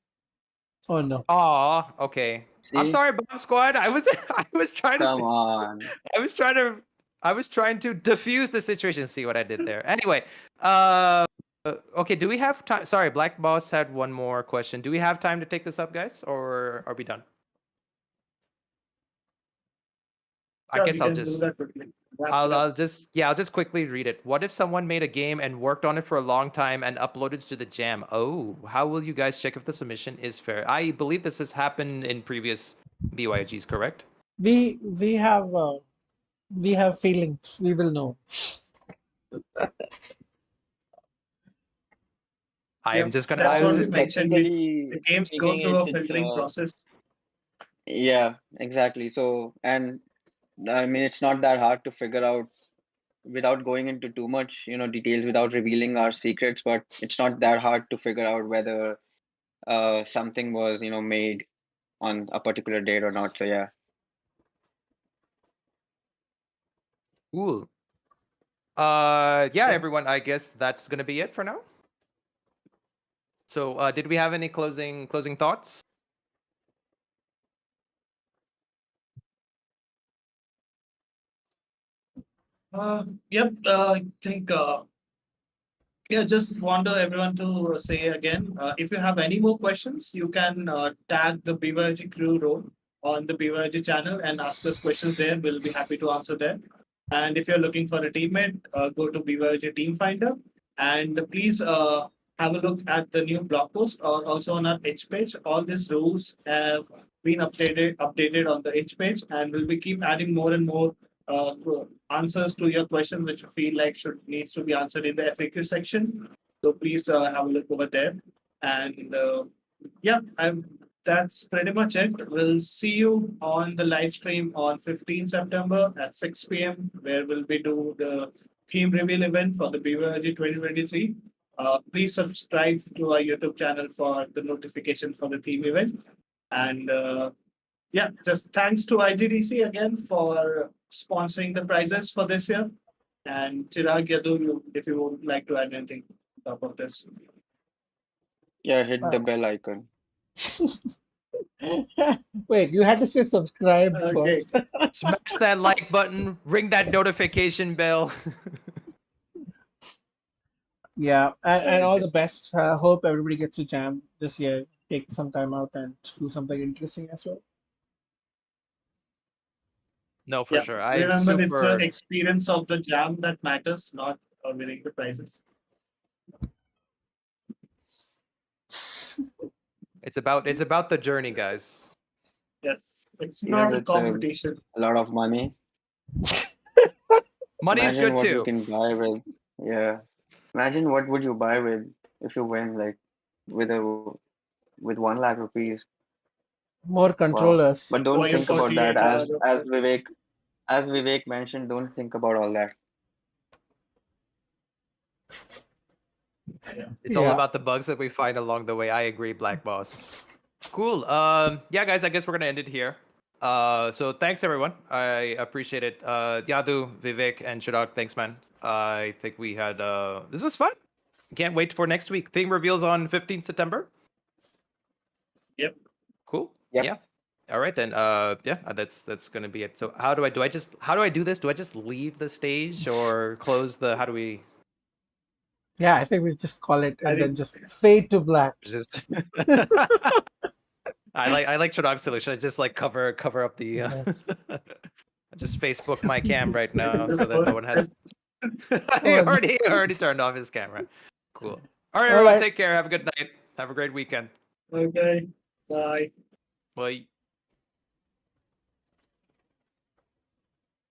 Oh no. Aw, okay. I'm See, sorry, bomb squad. I was trying come to on. I was trying to diffuse the situation. See what I did there. Anyway, okay. Do we have time? Sorry, Black Boss had one more question. Do we have time to take this up, guys, or are we done? I Sure, guess we I'll can do just that quickly. Wrap it up. I'll just quickly read it. What if someone made a game and worked on it for a long time and uploaded it to the jam? Oh, how will you guys check if the submission is fair? I believe this has happened in previous BYOGs, correct? We have feelings. We will know. I am just gonna. That's I was what we just like, mentioned. Technically The games go speaking, through a it's filtering process. yeah, exactly. So, and I mean, it's not that hard to figure out without going into too much, details, without revealing our secrets, but it's not that hard to figure out whether something was, made on a particular date or not. So yeah. cool. Yeah, Yeah. everyone. I guess that's gonna be it for now. So, did we have any closing thoughts? Yep. I think. Yeah, just want everyone to say again, if you have any more questions, you can tag the BYOG Crew role on the BYOG channel and ask us questions there. We'll be happy to answer them. And if you're looking for a teammate, go to BYOG Team Finder and please have a look at the new blog post or also on our H page. All these rules have been updated on the H page, and we'll be keep adding more and more uh, answers to your questions which you feel like should needs to be answered in the FAQ section. So please have a look over there. And yeah, that's pretty much it. We'll see you on the live stream on 15 September at 6 p.m. where we'll be do the theme reveal event for the BYOG 2023. Please subscribe to our YouTube channel for the notification for the theme event. And yeah, just thanks to IGDC again for sponsoring the prizes for this year. And Chirag Yadu, if you would like to add anything on top of this. Yeah, hit the Uh, bell icon. Wait, you had to say subscribe Okay. first. Smash that like button, ring that notification bell. Yeah, and all Okay. the best. Hope everybody gets to jam this year. Take some time out and do something interesting as well. No, for Yeah. sure. I'm Remember, it's the super. experience of the jam that matters, not winning the prizes. It's about the journey, guys. Yes. It's Even not a with competition. a lot of money. Money is Imagine good what you too. can buy with. Yeah. Imagine what would you buy with if you win, like with a with 1 lakh rupees. More Wow. controllers. But don't For your think about that. 48 hours of As Vivek mentioned, don't think about all that. It's all Yeah. about the bugs that we find along the way. I agree, Black Boss. Cool. Yeah, guys, I guess we're gonna end it here. So thanks everyone. I appreciate it. Yadu, Vivek, and Chirag, thanks, man. I think we had this was fun. Can't wait for next week. Theme reveals on 15th September. Yep. Cool. Yep. Yeah. All right then. Yeah, that's gonna be it. So how do I do this? Do I just leave the stage or close the? How do we Yeah, I think we just call it I and then think just fade to black. just? I like Chirag's solution. I just like cover up the. Yeah. I just Facebook my cam right now the so that no first one has. he Oh, no. already turned off his camera. Cool. All right, All everyone. right. Take care. Have a good night. Have a great weekend. Okay. Bye. Bye.